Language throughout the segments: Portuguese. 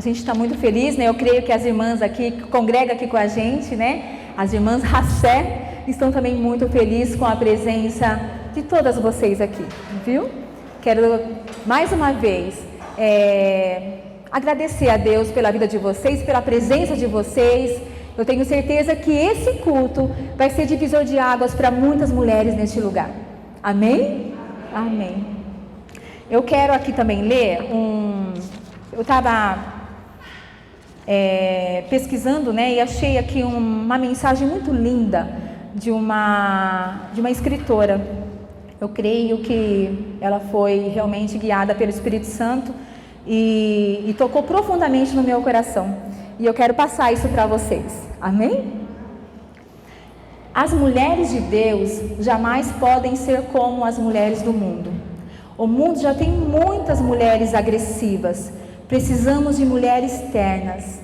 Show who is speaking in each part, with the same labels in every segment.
Speaker 1: gente está muito feliz, né? Eu creio que as irmãs aqui, que congregam aqui com a gente, né? As irmãs Racé estão também muito felizes com a presença de todas vocês aqui, viu? Quero mais uma vez agradecer a Deus pela vida de vocês, pela presença de vocês. Eu tenho certeza que esse culto vai ser divisor de águas para muitas mulheres neste lugar. Amém? Amém. Eu quero aqui também ler eu estava pesquisando, né, e achei aqui uma mensagem muito linda de uma escritora. Eu creio que ela foi realmente guiada pelo Espírito Santo e tocou profundamente no meu coração. E eu quero passar isso para vocês. Amém? As mulheres de Deus jamais podem ser como as mulheres do mundo. O mundo já tem muitas mulheres agressivas. Precisamos de mulheres ternas.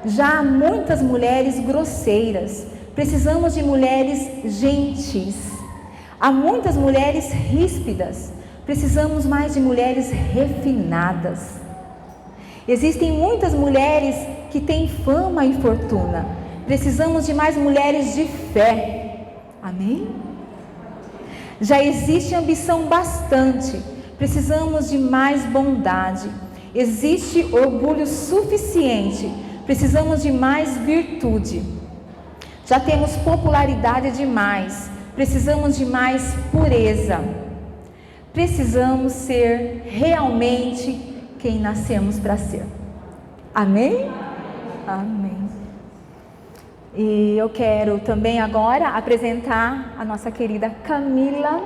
Speaker 1: Já há muitas mulheres grosseiras. Precisamos de mulheres gentis. Há muitas mulheres ríspidas. Precisamos mais de mulheres refinadas. Existem muitas mulheres que têm fama e fortuna. Precisamos de mais mulheres de fé. Amém? Já existe ambição bastante. Precisamos de mais bondade. Existe orgulho suficiente. Precisamos de mais virtude. Já temos popularidade demais. Precisamos de mais pureza. Precisamos ser realmente quem nascemos para ser. Amém? Amém. E eu quero também agora apresentar a nossa querida Camila.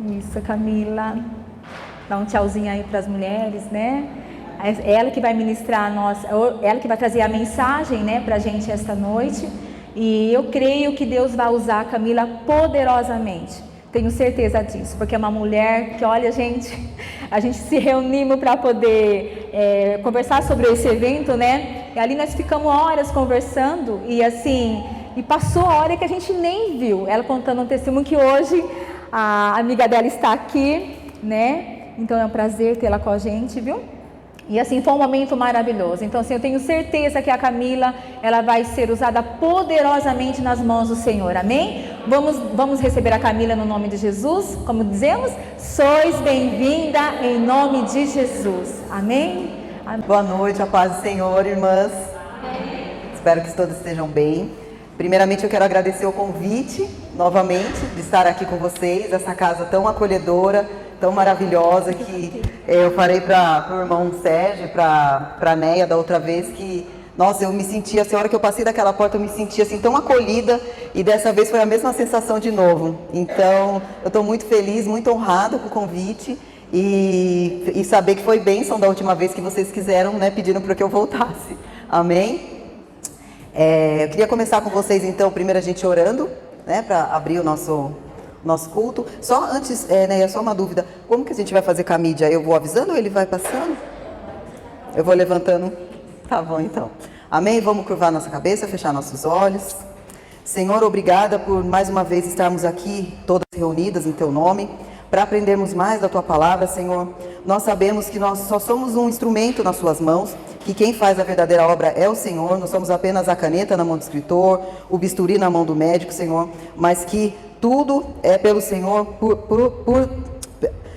Speaker 1: Isso, Camila. Dá um tchauzinho aí para as mulheres, né? É ela que vai ministrar ela que vai trazer a mensagem, né, para a gente esta noite. E eu creio que Deus vai usar a Camila poderosamente. Tenho certeza disso, porque é uma mulher que, olha, a gente se reunimos para poder conversar sobre esse evento, né? E ali nós ficamos horas conversando e passou a hora que a gente nem viu. Ela contando um testemunho que hoje a amiga dela está aqui, né? Então é um prazer tê-la com a gente, viu? E foi um momento maravilhoso. Então eu tenho certeza que a Camila, ela vai ser usada poderosamente nas mãos do Senhor, amém? Vamos receber a Camila no nome de Jesus, como dizemos, sois bem-vinda em nome de Jesus, amém?
Speaker 2: Amém. Boa noite, a paz do Senhor, irmãs. Amém. Espero que todos estejam bem. Primeiramente eu quero agradecer o convite, novamente, de estar aqui com vocês, essa casa tão acolhedora, tão maravilhosa, que eu falei para o irmão Sérgio, para a Neia da outra vez, que, nossa, eu me sentia, a hora que eu passei daquela porta, eu me sentia assim tão acolhida, e dessa vez foi a mesma sensação de novo. Então, eu estou muito feliz, muito honrada com o convite, e saber que foi bênção da última vez que vocês quiseram, né, pediram para que eu voltasse. Amém? Eu queria começar com vocês, então, primeiro a gente orando, né, para abrir o nosso culto. Só antes, né, só uma dúvida, como que a gente vai fazer com a mídia? Eu vou avisando ou ele vai passando? Eu vou levantando? Tá bom, então. Amém? Vamos curvar nossa cabeça, fechar nossos olhos. Senhor, obrigada por mais uma vez estarmos aqui, todas reunidas em Teu nome, para aprendermos mais da Tua palavra, Senhor. Nós sabemos que nós só somos um instrumento nas Suas mãos, que quem faz a verdadeira obra é o Senhor. Nós somos apenas a caneta na mão do escritor, o bisturi na mão do médico, Senhor, mas que tudo é pelo Senhor,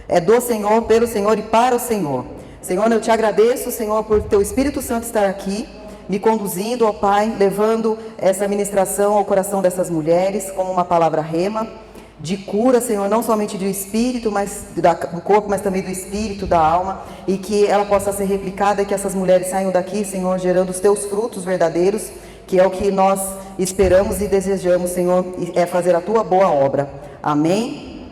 Speaker 2: é do Senhor, pelo Senhor e para o Senhor. Senhor, eu te agradeço, Senhor, por Teu Espírito Santo estar aqui, me conduzindo, ó Pai, levando essa ministração ao coração dessas mulheres, como uma palavra rema, de cura, Senhor, não somente do espírito, mas do corpo, mas também do espírito, da alma, e que ela possa ser replicada e que essas mulheres saiam daqui, Senhor, gerando os Teus frutos verdadeiros, que é o que nós esperamos e desejamos, Senhor, é fazer a Tua boa obra. Amém?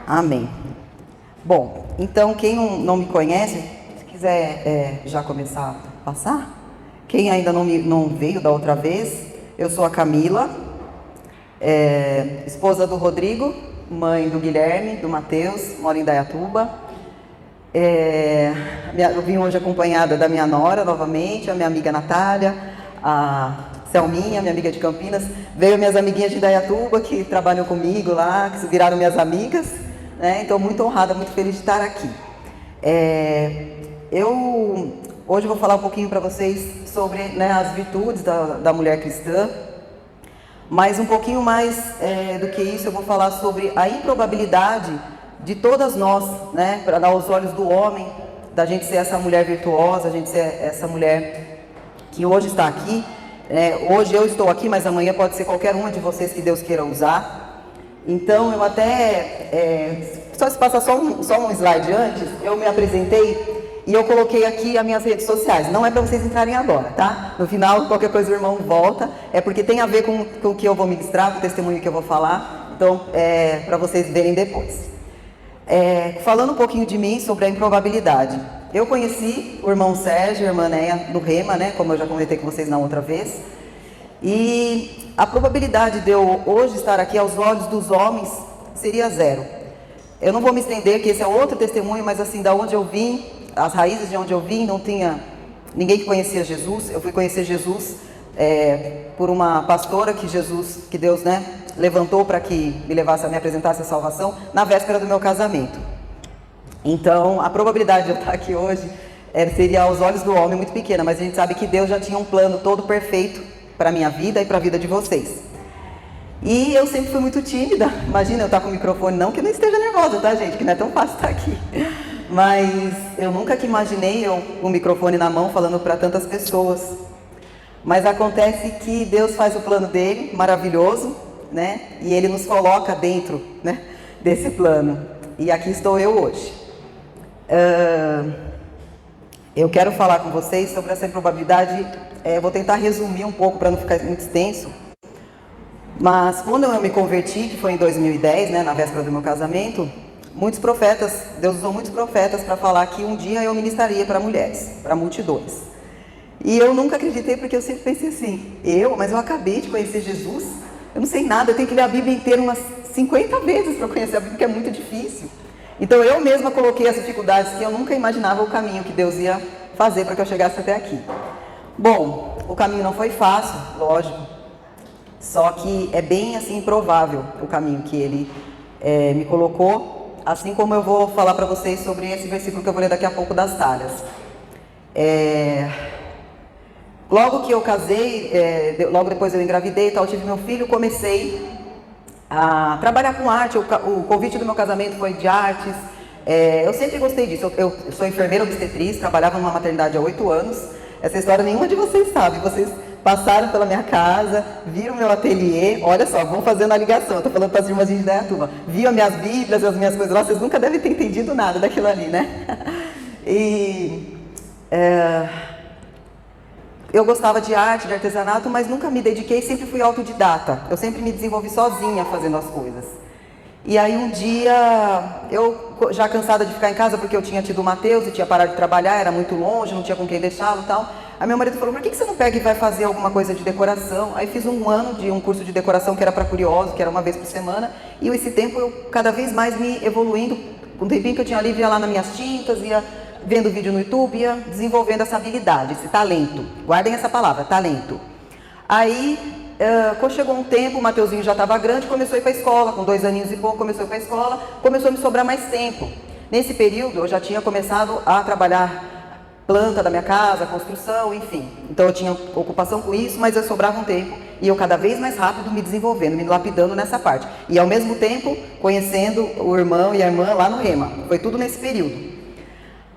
Speaker 2: Amém. Bom, então quem não me conhece, se quiser já começar a passar. Quem ainda não veio da outra vez, eu sou a Camila, esposa do Rodrigo, mãe do Guilherme, do Matheus, moro em Indaiatuba. Eu vim hoje acompanhada da minha nora novamente, a minha amiga Natália, a Selminha, minha amiga de Campinas. Veio minhas amiguinhas de Indaiatuba que trabalham comigo lá, que viraram minhas amigas, né? Então muito honrada, muito feliz de estar aqui. Hoje eu vou falar um pouquinho para vocês sobre, né, as virtudes da mulher cristã, mas um pouquinho mais do que isso, eu vou falar sobre a improbabilidade de todas nós, né, aos olhos do homem, da gente ser essa mulher virtuosa, a gente ser essa mulher que hoje está aqui. Hoje eu estou aqui, mas amanhã pode ser qualquer uma de vocês que Deus queira usar. Então eu até, só se passar só um slide antes, eu me apresentei e eu coloquei aqui as minhas redes sociais. Não é para vocês entrarem agora, tá? No final, qualquer coisa o irmão volta. É porque tem a ver com o que eu vou ministrar, com o testemunho que eu vou falar. Então, para vocês verem depois. Falando um pouquinho de mim, sobre a improbabilidade. Eu conheci o irmão Sérgio e a irmã Néia no Rema, né? Como eu já comentei com vocês na outra vez. E a probabilidade de eu hoje estar aqui aos olhos dos homens seria 0. Eu não vou me estender, que esse é outro testemunho, mas assim, da onde eu vim, as raízes de onde eu vim, não tinha ninguém que conhecia Jesus. Eu fui conhecer Jesus por uma pastora que Deus, né, levantou para que me apresentasse a salvação na véspera do meu casamento. Então, a probabilidade de eu estar aqui hoje seria aos olhos do homem muito pequena, mas a gente sabe que Deus já tinha um plano todo perfeito para a minha vida e para a vida de vocês. E eu sempre fui muito tímida. Imagina eu estar com o microfone, não que eu não esteja nervosa, tá, gente? Que não é tão fácil estar aqui. Mas eu nunca que imaginei eu com o microfone na mão falando para tantas pessoas. Mas acontece que Deus faz o plano dele, maravilhoso, né? E ele nos coloca dentro, né, desse plano. E aqui estou eu hoje. Eu quero falar com vocês sobre essa improbabilidade. Vou tentar resumir um pouco para não ficar muito extenso. Mas quando eu me converti, que foi em 2010, né, na véspera do meu casamento, muitos profetas, Deus usou muitos profetas para falar que um dia eu ministraria para mulheres, para multidões. E eu nunca acreditei, porque eu sempre pensei assim, mas eu acabei de conhecer Jesus, eu não sei nada, eu tenho que ler a Bíblia inteira umas 50 vezes para conhecer a Bíblia, que é muito difícil. Então eu mesma coloquei as dificuldades que eu nunca imaginava o caminho que Deus ia fazer para que eu chegasse até aqui. Bom, o caminho não foi fácil, lógico, só que é bem assim improvável o caminho que Ele me colocou, assim como eu vou falar para vocês sobre esse versículo que eu vou ler daqui a pouco das talhas. Logo que eu casei, logo depois eu engravidei e tal, tive meu filho, comecei a trabalhar com arte. O convite do meu casamento foi de artes. Eu sempre gostei disso. Eu sou enfermeira obstetriz, trabalhava numa maternidade há 8 anos. Essa história nenhuma de vocês sabe. Vocês passaram pela minha casa, viram meu ateliê. Olha só, vão fazendo a ligação. Eu tô falando para as irmãs de Indaiatuba. Viam minhas bíblias, as minhas coisas lá. Vocês nunca devem ter entendido nada daquilo ali, né? Eu gostava de arte, de artesanato, mas nunca me dediquei, sempre fui autodidata. Eu sempre me desenvolvi sozinha fazendo as coisas. E aí um dia, eu já cansada de ficar em casa, porque eu tinha tido o Mateus e tinha parado de trabalhar, era muito longe, não tinha com quem deixá-lo e tal. Aí meu marido falou, por que você não pega e vai fazer alguma coisa de decoração? Aí fiz um ano de um curso de decoração que era para curiosos, que era uma vez por semana. E esse tempo eu cada vez mais me evoluindo. Um tempinho que eu tinha livre, ia lá nas minhas tintas, ia vendo vídeo no YouTube, ia desenvolvendo essa habilidade, esse talento. Guardem essa palavra, talento. Aí, quando chegou um tempo, o Mateuzinho já estava grande, começou a ir para a escola, com 2 aninhos e pouco, começou a ir para a escola, começou a me sobrar mais tempo. Nesse período, eu já tinha começado a trabalhar planta da minha casa, construção, enfim. Então eu tinha ocupação com isso, mas eu sobrava um tempo e eu cada vez mais rápido me desenvolvendo, me lapidando nessa parte. E ao mesmo tempo, conhecendo o irmão e a irmã lá no Rema. Foi tudo nesse período.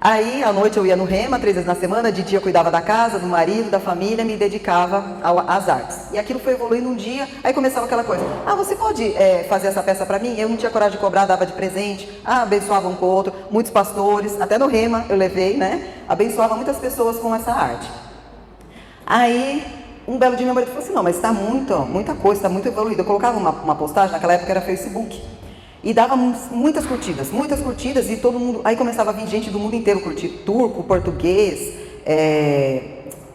Speaker 2: Aí, à noite eu ia no Rema, 3 vezes na semana, de dia eu cuidava da casa, do marido, da família, me dedicava às artes. E aquilo foi evoluindo um dia, aí começava aquela coisa, você pode fazer essa peça para mim? Eu não tinha coragem de cobrar, dava de presente, abençoava um com o outro, muitos pastores, até no Rema eu levei, né? Abençoava muitas pessoas com essa arte. Aí, um belo dia meu marido falou assim, não, mas está muita coisa, está muito evoluído. Eu colocava uma postagem, naquela época era Facebook. E dava muitas curtidas, e todo mundo, aí começava a vir gente do mundo inteiro curtir, turco, português,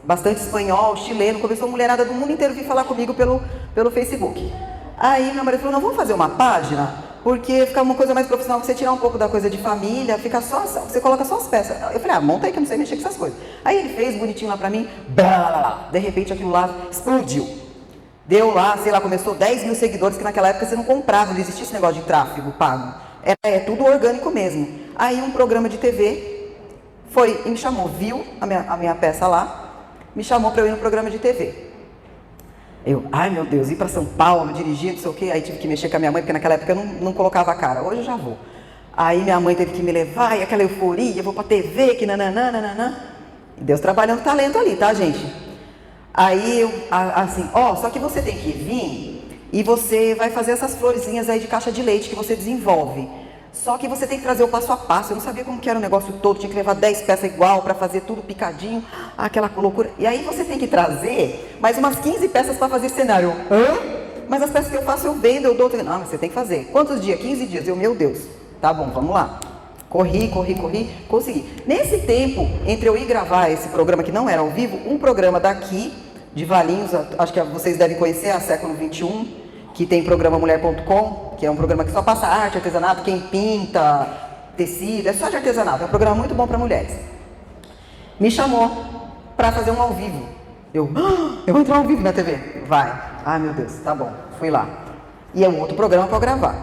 Speaker 2: bastante espanhol, chileno, começou a mulherada do mundo inteiro vir falar comigo pelo Facebook. Aí meu marido falou, não, vamos fazer uma página, porque fica uma coisa mais profissional, você tirar um pouco da coisa de família, fica só, você coloca só as peças. Eu falei, monta aí que eu não sei mexer com essas coisas. Aí ele fez bonitinho lá pra mim, de repente aquilo lá explodiu. Deu lá, sei lá, começou 10 mil seguidores, que naquela época você não comprava, não existia esse negócio de tráfego pago. É tudo orgânico mesmo. Aí um programa de TV foi e me chamou, viu a minha peça lá, me chamou para eu ir no programa de TV. Eu, ai meu Deus, ir para São Paulo, dirigir, não sei o quê, aí tive que mexer com a minha mãe, porque naquela época eu não colocava a cara, hoje eu já vou. Aí minha mãe teve que me levar, e aquela euforia, eu vou pra TV, que nananã, nananã. E Deus trabalhando talento ali, tá, gente? Aí eu, assim, só que você tem que vir e você vai fazer essas florezinhas aí de caixa de leite que você desenvolve. Só que você tem que trazer o passo a passo. Eu não sabia como que era o negócio todo, tinha que levar 10 peças igual para fazer tudo picadinho, aquela loucura. E aí você tem que trazer mais umas 15 peças para fazer cenário. Mas as peças que eu faço eu vendo, eu dou. Não, mas você tem que fazer. Quantos dias? 15 dias. Eu, meu Deus. Tá bom, vamos lá. Corri, consegui. Nesse tempo, entre eu ir gravar esse programa que não era ao vivo, um programa daqui, de Valinhos, acho que vocês devem conhecer, a Século XXI, que tem programa Mulher.com, que é um programa que só passa arte, artesanato, quem pinta, tecido, é só de artesanato, é um programa muito bom para mulheres. Me chamou para fazer um ao vivo. Eu vou entrar ao vivo na TV. Vai. Ai, meu Deus, tá bom, fui lá. E é um outro programa para gravar.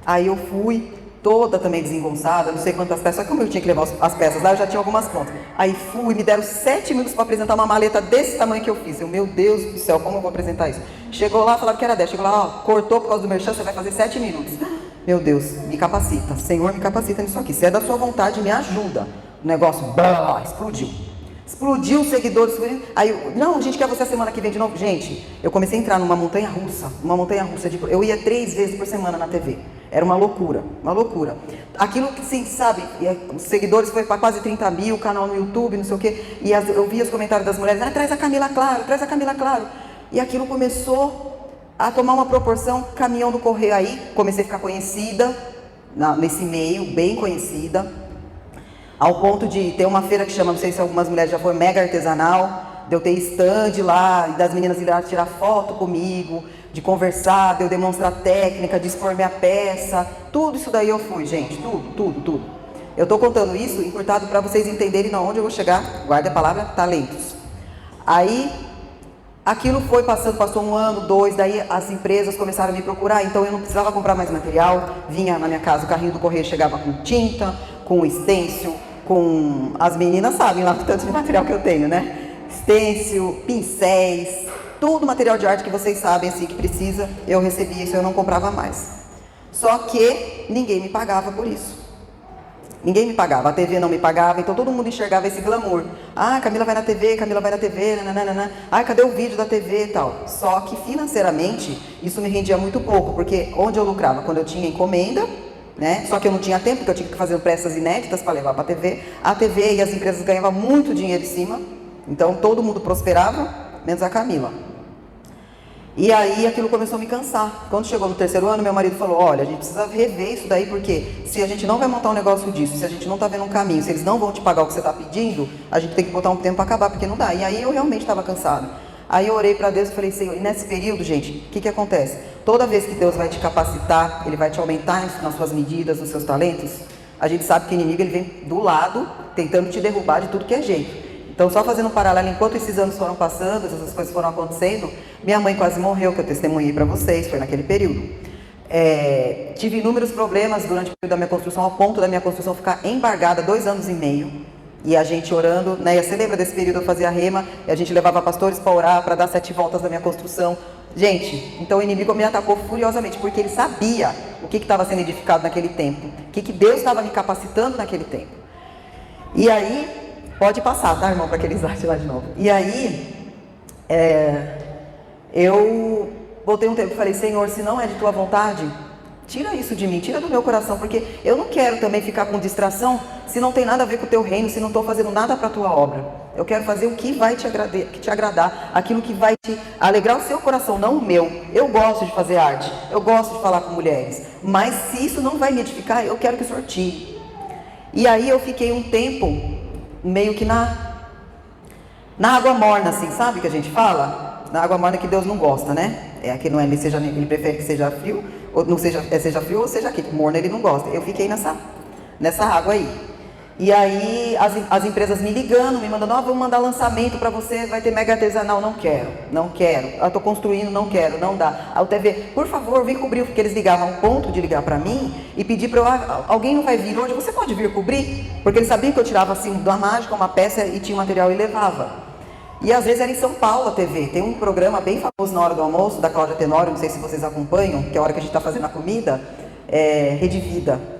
Speaker 2: Aí eu fui, toda também desengonçada, não sei quantas peças, só que como eu tinha que levar as peças lá, eu já tinha algumas prontas. Aí fui, me deram 7 minutos para apresentar uma maleta desse tamanho que eu fiz. Eu, meu Deus do céu, como eu vou apresentar isso? Chegou lá, falaram que era 10, chegou lá, cortou por causa do merchan, você vai fazer 7 minutos. Meu Deus, me capacita, Senhor, me capacita nisso aqui. Se é da sua vontade, me ajuda. O negócio, explodiu. Explodiu os seguidores. Aí, não, a gente quer você a semana que vem de novo. Gente, eu comecei a entrar numa montanha russa. Eu ia 3 vezes por semana na TV. Era uma loucura. Aquilo que, sim, sabe, os seguidores foi para quase 30 mil, o canal no YouTube, não sei o quê. E eu via os comentários das mulheres, traz a Camila Claro. E aquilo começou a tomar uma proporção, caminhão do correio aí, comecei a ficar conhecida, nesse meio, bem conhecida. Ao ponto de ter uma feira que chama, não sei se algumas mulheres já foram, Mega Artesanal, de eu ter stand lá, e das meninas irem tirar foto comigo, de conversar, de eu demonstrar técnica, de expor minha peça, tudo isso daí eu fui, gente, tudo. Eu estou contando isso encurtado para vocês entenderem onde eu vou chegar, guarda a palavra, talentos. Aí, aquilo foi passou 1 ano, 2, daí as empresas começaram a me procurar, então eu não precisava comprar mais material, vinha na minha casa, o carrinho do correio chegava com tinta, com stencil, com... As meninas sabem lá o tanto de material que eu tenho, né? Stencil, pincéis, tudo material de arte que vocês sabem, assim, que precisa, eu recebia isso, eu não comprava mais. Só que ninguém me pagava por isso. Ninguém me pagava, a TV não me pagava, então todo mundo enxergava esse glamour. Camila vai na TV, nananana. Cadê o vídeo da TV e tal? Só que financeiramente, isso me rendia muito pouco, porque onde eu lucrava? Quando eu tinha encomenda, né? Só que eu não tinha tempo, porque eu tinha que fazer peças inéditas para levar para a TV. A TV e as empresas ganhavam muito dinheiro em cima, então todo mundo prosperava, menos a Camila. E aí aquilo começou a me cansar. Quando chegou no 3º ano, meu marido falou, olha, a gente precisa rever isso daí, porque se a gente não vai montar um negócio disso, se a gente não está vendo um caminho, se eles não vão te pagar o que você está pedindo, a gente tem que botar um tempo para acabar, porque não dá. E aí eu realmente estava cansada. Aí eu orei para Deus e falei, Senhor, e nesse período, gente, o que acontece? Toda vez que Deus vai te capacitar, Ele vai te aumentar nas suas medidas, nos seus talentos, a gente sabe que o inimigo ele vem do lado, tentando te derrubar de tudo que é jeito. Então, só fazendo um paralelo, enquanto esses anos foram passando, essas coisas foram acontecendo, minha mãe quase morreu, que eu testemunhei para vocês, foi naquele período. Tive inúmeros problemas durante o período da minha construção, ao ponto da minha construção ficar embargada 2 anos e meio. E a gente orando, né? Você lembra desse período eu fazia rema, e a gente levava pastores para orar, para dar 7 voltas na minha construção. Gente, então o inimigo me atacou furiosamente, porque ele sabia o que estava sendo edificado naquele tempo, o que Deus estava me capacitando naquele tempo. E aí... Pode passar, tá, irmão, para aquele slide lá de novo. E aí, eu voltei um tempo e falei, Senhor, se não é de tua vontade, tira isso de mim, tira do meu coração, porque eu não quero também ficar com distração se não tem nada a ver com o teu reino, se não estou fazendo nada para a tua obra. Eu quero fazer o que vai te agradar, aquilo que vai te alegrar o seu coração, não o meu. Eu gosto de fazer arte, eu gosto de falar com mulheres, mas se isso não vai me edificar, eu quero que o Senhor tire. E aí eu fiquei um tempo... meio que na água morna, assim, sabe que a gente fala? Na água morna que Deus não gosta, né? Que não é, ele prefere que seja frio, ou não seja frio ou seja quente, morno ele não gosta. Eu fiquei nessa água aí. E aí as empresas me ligando, me mandando, vamos mandar lançamento para você, vai ter mega artesanal. Não quero. Eu estou construindo, não quero, não dá. A UTV, por favor, vem cobrir, porque eles ligavam ao ponto de ligar para mim e pedir para alguém não vai vir hoje, você pode vir cobrir? Porque eles sabiam que eu tirava assim da mágica uma peça e tinha material e levava. E às vezes era em São Paulo a TV. Tem um programa bem famoso na hora do almoço, da Cláudia Tenório, não sei se vocês acompanham, que é a hora que a gente está fazendo a comida, Rede Vida.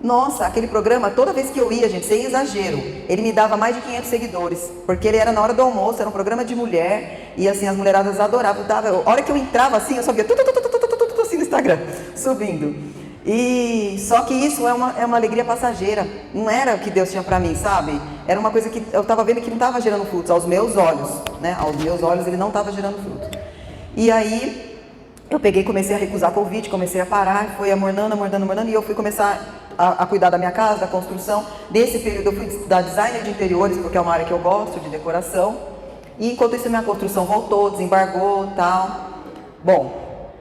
Speaker 2: Nossa, aquele programa, toda vez que eu ia, gente, sem exagero, ele me dava mais de 500 seguidores, porque ele era na hora do almoço, era um programa de mulher, e assim, as mulheradas adoravam. A hora que eu entrava assim, eu só via assim no Instagram, subindo. E só que isso é uma alegria passageira, não era o que Deus tinha pra mim, sabe? Era uma coisa que eu estava vendo que não estava gerando frutos aos meus olhos, né? Aos meus olhos ele não estava gerando fruto. E aí, eu peguei, comecei a recusar convite, comecei a parar, foi amornando, e eu fui começar a cuidar da minha casa, da construção. Nesse período eu fui estudar design de interiores, porque é uma área que eu gosto, de decoração. E enquanto isso a minha construção voltou, desembargou e tal. Bom,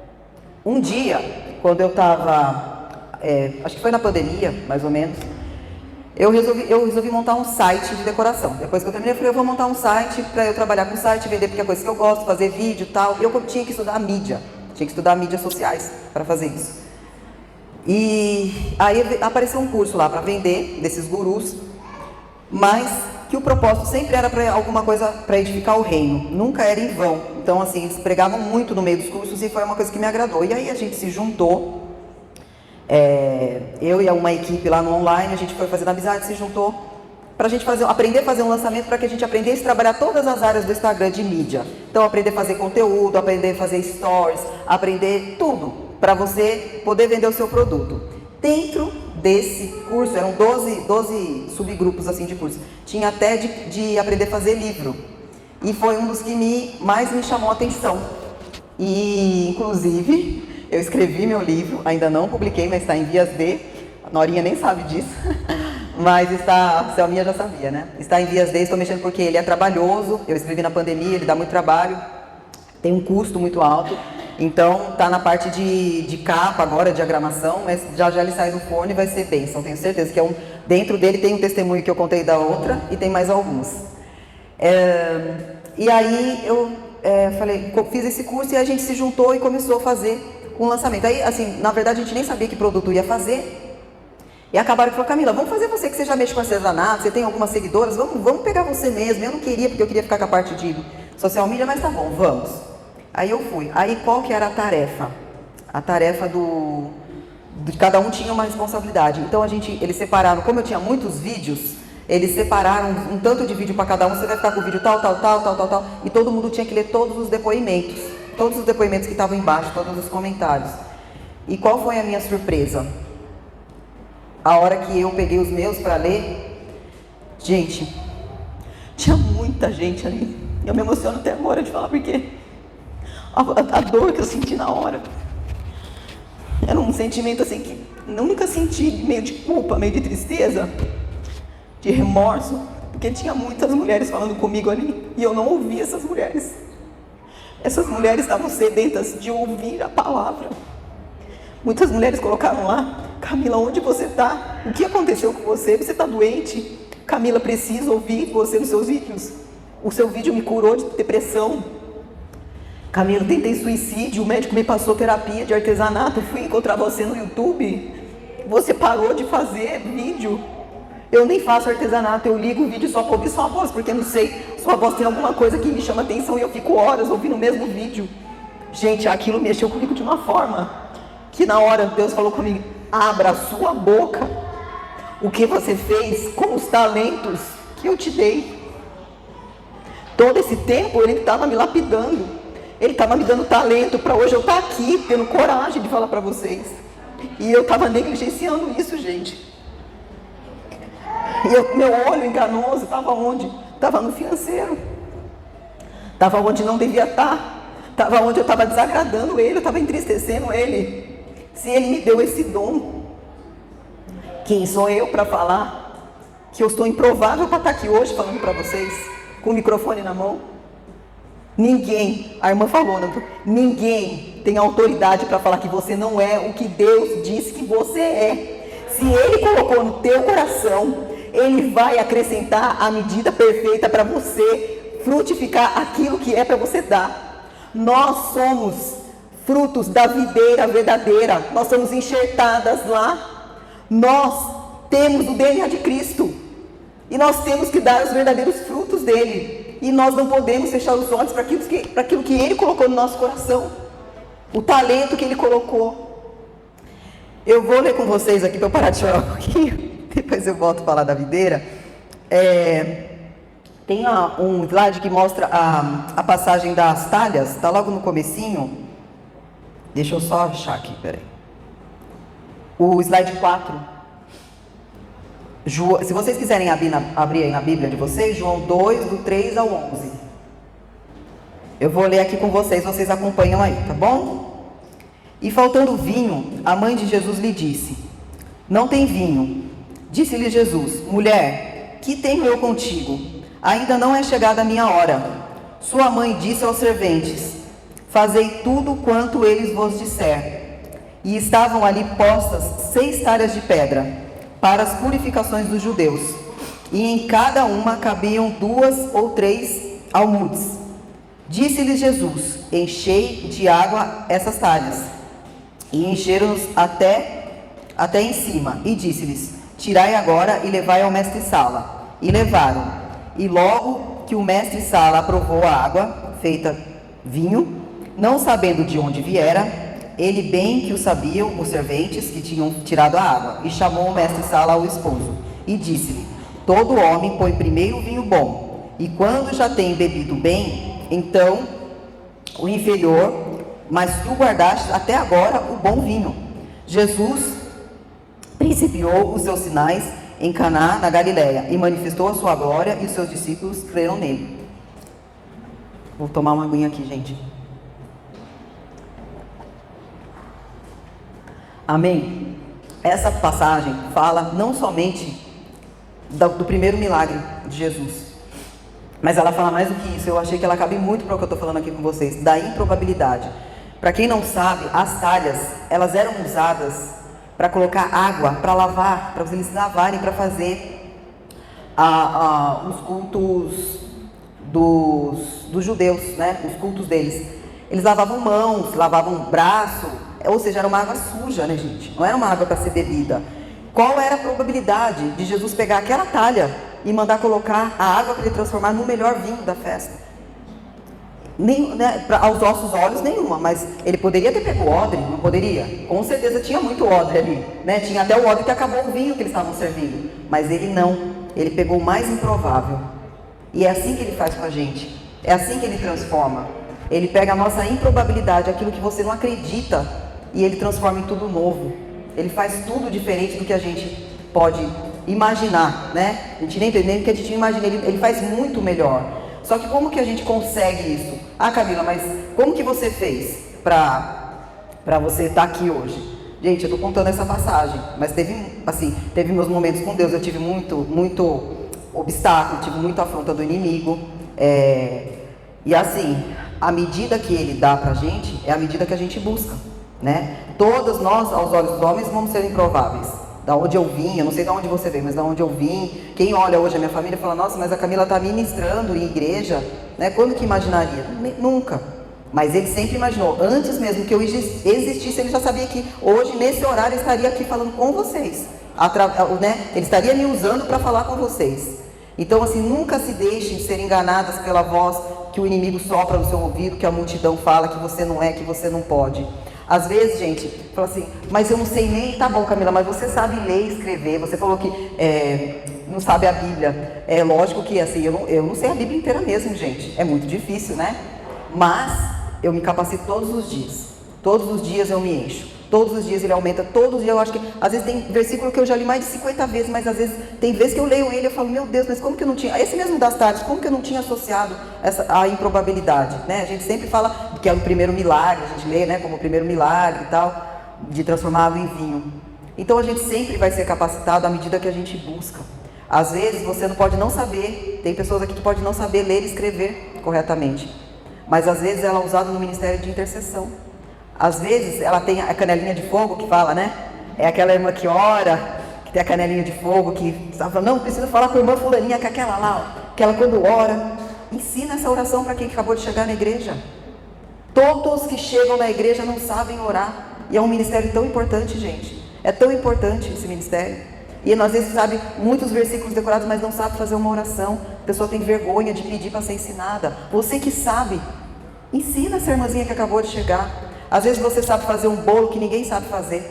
Speaker 2: um dia, quando eu estava, acho que foi na pandemia, mais ou menos, eu resolvi montar um site de decoração. Depois que eu terminei, eu falei, eu vou montar um site para eu trabalhar com site, vender, porque é coisa que eu gosto, fazer vídeo e tal. E eu tinha que estudar mídia, mídias sociais para fazer isso. E aí apareceu um curso lá para vender, desses gurus, mas que o propósito sempre era para alguma coisa para edificar o reino, nunca era em vão. Então assim, eles pregavam muito no meio dos cursos e foi uma coisa que me agradou. E aí a gente se juntou, eu e uma equipe lá no online, a gente foi fazendo amizade, se juntou para a gente aprender a fazer um lançamento, para que a gente aprendesse a trabalhar todas as áreas do Instagram de mídia. Então aprender a fazer conteúdo, aprender a fazer stories, aprender tudo, para você poder vender o seu produto. Dentro desse curso, eram 12 subgrupos assim de curso, tinha até de aprender a fazer livro. E foi um dos que mais me chamou a atenção. E, inclusive, eu escrevi meu livro, ainda não publiquei, mas está em vias de... A Norinha nem sabe disso, mas a Selminha já sabia, né? Está em vias de, estou mexendo porque ele é trabalhoso, eu escrevi na pandemia, ele dá muito trabalho, tem um custo muito alto. Então, tá na parte de capa agora, diagramação, mas já ele sai do forno e vai ser bênção, tenho certeza que dentro dele tem um testemunho que eu contei da outra e tem mais alguns. E aí eu fiz esse curso e a gente se juntou e começou a fazer um lançamento. Aí, assim, na verdade a gente nem sabia que produto ia fazer. E acabaram que falou, Camila, vamos fazer você que você já mexe com artesanato, você tem algumas seguidoras, vamos pegar você mesmo. Eu não queria, porque eu queria ficar com a parte de social media, mas tá bom, vamos. Aí eu fui. Aí qual que era a tarefa? A tarefa de cada um tinha uma responsabilidade. Então eles separaram, como eu tinha muitos vídeos, eles separaram um tanto de vídeo para cada um, você vai ficar com o vídeo tal, e todo mundo tinha que ler todos os depoimentos que estavam embaixo, todos os comentários. E qual foi a minha surpresa? A hora que eu peguei os meus para ler, gente, tinha muita gente ali. Eu me emociono até agora de falar, porque a dor que eu senti na hora era um sentimento assim que nunca senti, meio de culpa, meio de tristeza, de remorso, porque tinha muitas mulheres falando comigo ali e eu não ouvia essas mulheres. Essas mulheres estavam sedentas de ouvir a palavra. Muitas mulheres colocaram lá, Camila, onde você está? O que aconteceu com você? Você está doente? Camila, preciso ouvir você nos seus vídeos. O seu vídeo me curou de depressão. Camila, tentei suicídio, o médico me passou terapia de artesanato, fui encontrar você no YouTube. Você parou de fazer vídeo. Eu nem faço artesanato, eu ligo o vídeo só para ouvir sua voz, porque não sei, sua voz tem alguma coisa que me chama atenção e eu fico horas ouvindo o mesmo vídeo. Gente, aquilo mexeu comigo de uma forma que na hora Deus falou comigo, abra a sua boca, o que você fez com os talentos que eu te dei. Todo esse tempo ele estava me lapidando, ele estava me dando talento para hoje eu estar aqui, tendo coragem de falar para vocês. E eu estava negligenciando isso, gente. E meu olho enganoso estava onde? Estava no financeiro. Estava onde não devia estar. Estava onde eu estava desagradando ele, eu estava entristecendo ele. Se ele me deu esse dom, quem sou eu para falar que eu estou improvável para estar aqui hoje falando para vocês, com o microfone na mão? Ninguém, a irmã falou, ninguém tem autoridade para falar que você não é o que Deus disse que você é. Se Ele colocou no teu coração Ele vai acrescentar a medida perfeita para você frutificar aquilo que é para você dar. Nós somos frutos da videira verdadeira, nós somos enxertadas lá, nós temos o DNA de Cristo, e nós temos que dar os verdadeiros frutos dele, e nós não podemos fechar os olhos para aquilo que ele colocou no nosso coração, o talento que ele colocou. Eu vou ler com vocês aqui para eu parar de chorar um pouquinho, depois eu volto a falar da videira. Tem um slide que mostra a passagem das talhas, está logo no comecinho. Deixa eu só achar aqui, peraí. O slide 4. Se vocês quiserem abrir aí na Bíblia de vocês, João 2, do 3 ao 11. Eu vou ler aqui com vocês, vocês acompanham aí, tá bom? E faltando vinho, a mãe de Jesus lhe disse: não tem vinho. Disse-lhe Jesus: mulher, que tenho eu contigo? Ainda não é chegada a minha hora. Sua mãe disse aos serventes: fazei tudo quanto eles vos disser. E estavam ali postas 6 talhas de pedra, para as purificações dos judeus, e em cada uma cabiam 2 ou 3 almudes. Disse-lhes Jesus: enchei de água essas talhas. E encheram-nos até em cima. E disse-lhes: tirai agora e levai ao mestre-sala. E levaram. E logo que o mestre-sala aprovou a água, feita vinho, não sabendo de onde viera, ele bem que o sabiam os serventes que tinham tirado a água, e chamou o mestre-sala ao esposo, e disse-lhe: todo homem põe primeiro o vinho bom, e quando já tem bebido bem, então o inferior, mas tu guardaste até agora o bom vinho. Jesus principiou os seus sinais em Caná, na Galileia, e manifestou a sua glória, e os seus discípulos creram nele. Vou tomar uma aguinha aqui, gente. Amém? Essa passagem fala não somente do primeiro milagre de Jesus, mas ela fala mais do que isso. Eu achei que ela cabe muito para o que eu estou falando aqui com vocês, da improbabilidade. Para quem não sabe, as talhas, elas eram usadas para colocar água, para lavar, para eles lavarem, para fazer os cultos dos judeus, né? Os cultos deles. Eles lavavam mãos, lavavam braço, ou seja, era uma água suja, né, gente? Não era uma água para ser bebida. Qual era a probabilidade de Jesus pegar aquela talha e mandar colocar a água para ele transformar no melhor vinho da festa? Nem, né, aos nossos olhos nenhuma, mas ele poderia ter pego o odre, não poderia? Com certeza tinha muito odre ali, né? Tinha até o odre que acabou o vinho que eles estavam servindo, mas ele não, ele pegou o mais improvável, e é assim que ele faz com a gente, é assim que ele transforma. Ele pega a nossa improbabilidade, aquilo que você não acredita, e ele transforma em tudo novo. Ele faz tudo diferente do que a gente pode imaginar, né? A gente nem entende, que a gente imagina, ele faz muito melhor. Só que como que a gente consegue isso? Ah, Camila, mas como que você fez para você estar aqui hoje? Gente, eu estou contando essa passagem, mas teve meus momentos com Deus. Eu tive muito obstáculo, tive muita afronta do inimigo. E assim, a medida que ele dá pra gente é a medida que a gente busca, né? Todos nós, aos olhos dos homens, vamos ser improváveis. Da onde eu vim, eu não sei de onde você veio, mas da onde eu vim. Quem olha hoje a minha família fala: nossa, mas a Camila está ministrando em igreja, né? Quando que imaginaria? Nunca. Mas ele sempre imaginou. Antes mesmo que eu existisse, ele já sabia que hoje, nesse horário, eu estaria aqui falando com vocês, né? Ele estaria me usando para falar com vocês. Então, assim, nunca se deixem ser enganadas pela voz que o inimigo sopra no seu ouvido, que a multidão fala que você não é, que você não pode. Às vezes, gente, fala assim: mas eu não sei nem. Tá bom, Camila, mas você sabe ler e escrever. Você falou que não sabe a Bíblia. É lógico que, assim, eu não sei a Bíblia inteira mesmo, gente. É muito difícil, né? Mas eu me capacito todos os dias. Todos os dias eu me encho. Todos os dias ele aumenta. Todos os dias eu acho que... Às vezes tem versículo que eu já li mais de 50 vezes, mas às vezes tem vezes que eu leio ele e eu falo: meu Deus, mas como que eu não tinha... Esse mesmo das tardes, como que eu não tinha associado a improbabilidade, né? A gente sempre fala que é o primeiro milagre, a gente lê, né, como o primeiro milagre e tal, de transformar água em vinho. Então a gente sempre vai ser capacitado à medida que a gente busca. Às vezes você não pode não saber, tem pessoas aqui que podem não saber ler e escrever corretamente, mas às vezes ela é usada no ministério de intercessão. Às vezes ela tem a canelinha de fogo que fala, né? É aquela irmã que ora, que tem a canelinha de fogo, que estava falando, não, preciso falar com a irmã fulaninha, com aquela lá, que ela quando ora, ensina essa oração para quem acabou de chegar na igreja. Todos que chegam na igreja não sabem orar, e é um ministério tão importante, gente, é tão importante esse ministério, e às vezes sabe muitos versículos decorados, mas não sabe fazer uma oração, a pessoa tem vergonha de pedir para ser ensinada. Você que sabe, ensina essa irmãzinha que acabou de chegar. Às vezes você sabe fazer um bolo que ninguém sabe fazer,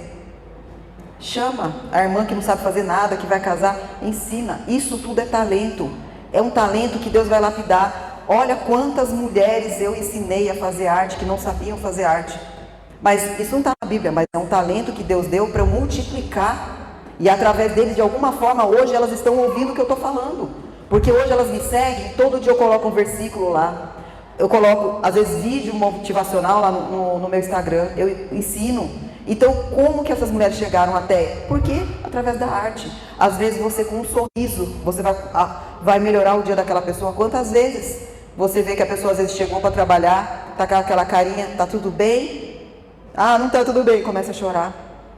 Speaker 2: chama a irmã que não sabe fazer nada, que vai casar, ensina. Isso tudo é talento, é um talento que Deus vai lapidar. Olha quantas mulheres eu ensinei a fazer arte, que não sabiam fazer arte, mas isso não está na Bíblia, mas é um talento que Deus deu para eu multiplicar, e através deles, de alguma forma, hoje elas estão ouvindo o que eu estou falando, porque hoje elas me seguem, todo dia eu coloco um versículo lá, eu coloco, às vezes, vídeo motivacional lá no meu Instagram, eu ensino. Então, como que essas mulheres chegaram até? Porque através da arte. Às vezes você com um sorriso, você vai melhorar o dia daquela pessoa. Quantas vezes você vê que a pessoa às vezes chegou para trabalhar, tá com aquela carinha, tá tudo bem? Ah, não tá tudo bem, começa a chorar.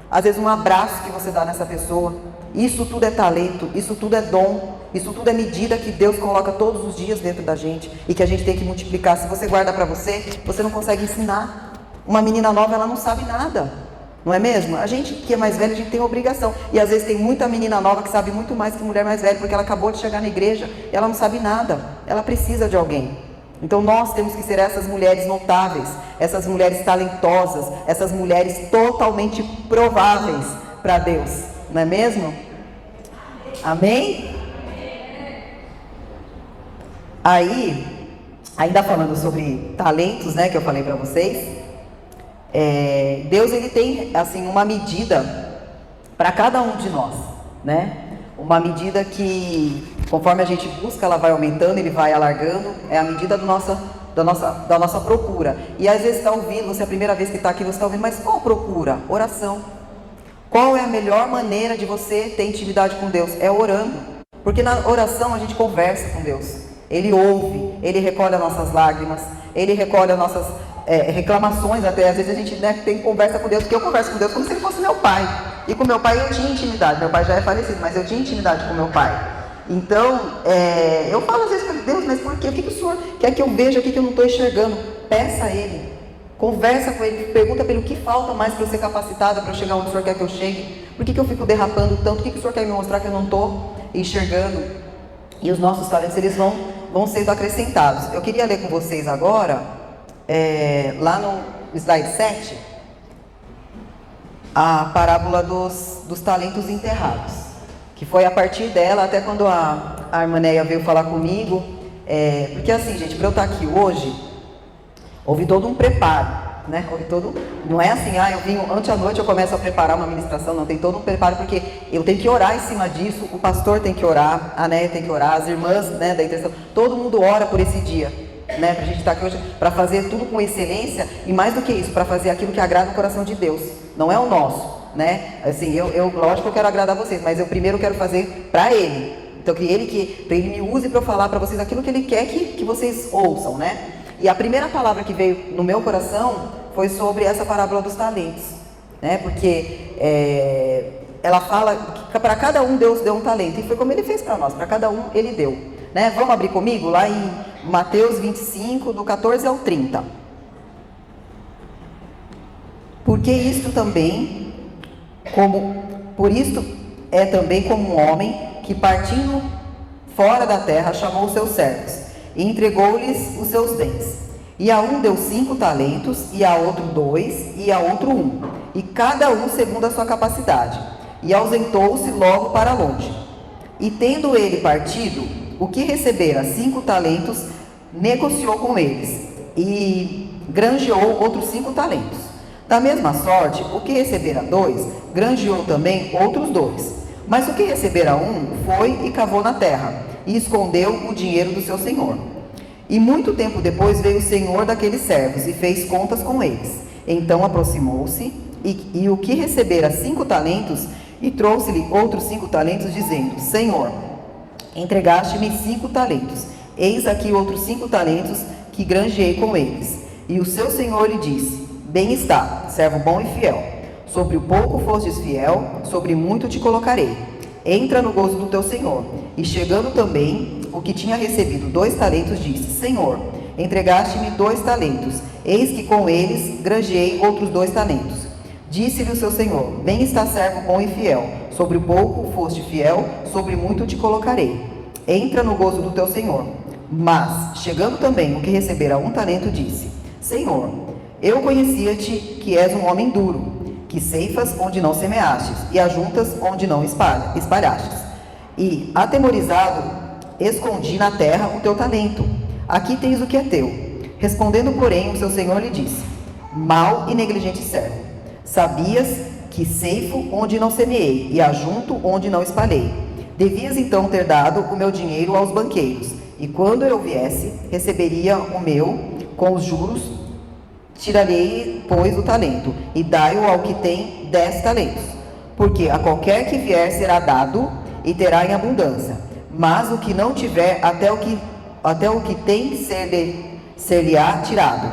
Speaker 2: Às vezes um abraço que você dá nessa pessoa. Isso tudo é talento, isso tudo é dom, isso tudo é medida que Deus coloca todos os dias dentro da gente e que a gente tem que multiplicar. Se você guarda para você, você não consegue ensinar. Uma menina nova, ela não sabe nada, não é mesmo? A gente que é mais velha, a gente tem obrigação. E às vezes tem muita menina nova que sabe muito mais que mulher mais velha, porque ela acabou de chegar na igreja e ela não sabe nada, ela precisa de alguém. Então nós temos que ser essas mulheres notáveis, essas mulheres talentosas, essas mulheres totalmente prováveis para Deus, não é mesmo? Amém? Aí, ainda falando sobre talentos, né, que eu falei para vocês, Deus ele tem assim uma medida para cada um de nós, né? Uma medida que, conforme a gente busca, ela vai aumentando, ele vai alargando, é a medida da nossa procura. E às vezes está ouvindo, você é a primeira vez que está aqui, você está ouvindo, mas qual procura? Oração. Qual é a melhor maneira de você ter intimidade com Deus? É orando. Porque na oração a gente conversa com Deus. Ele ouve, ele recolhe as nossas lágrimas, ele recolhe as nossas reclamações até. Às vezes a gente tem conversa com Deus, porque eu converso com Deus como se ele fosse meu pai. E com meu pai eu tinha intimidade, meu pai já é falecido, mas eu tinha intimidade com meu pai. Então, eu falo às vezes para Deus, mas por quê? O que o Senhor quer que eu veja aqui que eu não estou enxergando? Peça a Ele, conversa com Ele, pergunta para Ele o que falta mais para eu ser capacitada, para eu chegar onde o Senhor quer que eu chegue. Por que eu fico derrapando tanto? O que o Senhor quer me mostrar que eu não estou enxergando? E os nossos talentos, eles vão sendo acrescentados. Eu queria ler com vocês agora, lá no slide 7, a parábola dos talentos enterrados, que foi a partir dela, até quando a irmã Neia veio falar comigo, porque assim, gente, para eu estar aqui hoje, houve todo um preparo, né? Não é assim, eu vim antes à noite, eu começo a preparar uma ministração, não, tem todo um preparo, porque eu tenho que orar em cima disso, o pastor tem que orar, a Neia tem que orar, as irmãs, né, da intercessão, todo mundo ora por esse dia, né, pra gente estar aqui hoje, para fazer tudo com excelência, e mais do que isso, para fazer aquilo que agrada o coração de Deus, não é o nosso, né, assim, lógico que eu quero agradar vocês, mas eu primeiro quero fazer para Ele, então que Ele me use para eu falar para vocês aquilo que Ele quer que vocês ouçam, né. E a primeira palavra que veio no meu coração foi sobre essa parábola dos talentos, né? Porque ela fala que para cada um Deus deu um talento, e foi como Ele fez para nós, para cada um Ele deu, né? Vamos abrir comigo lá em Mateus 25, do 14 ao 30. Porque isto também, por isto é também como um homem que partindo fora da terra chamou os seus servos e entregou-lhes os seus bens. E a um deu 5 talentos, e a outro 2, e a outro 1, e cada um segundo a sua capacidade. E ausentou-se logo para longe. E tendo ele partido, o que recebera 5 talentos, negociou com eles, e granjeou outros 5 talentos. Da mesma sorte, o que recebera 2, granjeou também outros 2. Mas o que recebera 1, foi e cavou na terra, e escondeu o dinheiro do seu senhor. E muito tempo depois veio o senhor daqueles servos e fez contas com eles. Então aproximou-se e o que recebera 5 talentos, e trouxe-lhe outros 5 talentos, dizendo: Senhor, entregaste-me 5 talentos, eis aqui outros 5 talentos que granjeei com eles. E o seu senhor lhe disse: Bem está, servo bom e fiel, Sobre o pouco fostes fiel, sobre muito te colocarei. Entra no gozo do teu Senhor. E chegando também o que tinha recebido 2 talentos, disse: Senhor, entregaste-me 2 talentos, eis que com eles granjeei outros 2 talentos. Disse-lhe o seu Senhor: Bem está, servo bom e fiel. Sobre o pouco foste fiel, sobre muito te colocarei. Entra no gozo do teu Senhor. Mas, chegando também o que recebera 1 talento, disse: Senhor, eu conhecia-te que és um homem duro, que ceifas onde não semeastes, e ajuntas onde não espalhastes. E, atemorizado, escondi na terra o teu talento. Aqui tens o que é teu. Respondendo, porém, o seu Senhor lhe disse: Mau e negligente servo, sabias que ceifo onde não semeei, e ajunto onde não espalhei. Devias então ter dado o meu dinheiro aos banqueiros, e quando eu viesse, receberia o meu com os juros. Tirarei, pois, o talento, e dai-o ao que tem 10 talentos. Porque a qualquer que vier será dado, e terá em abundância. Mas o que não tiver, até o que tem ser-lhe-á tirado.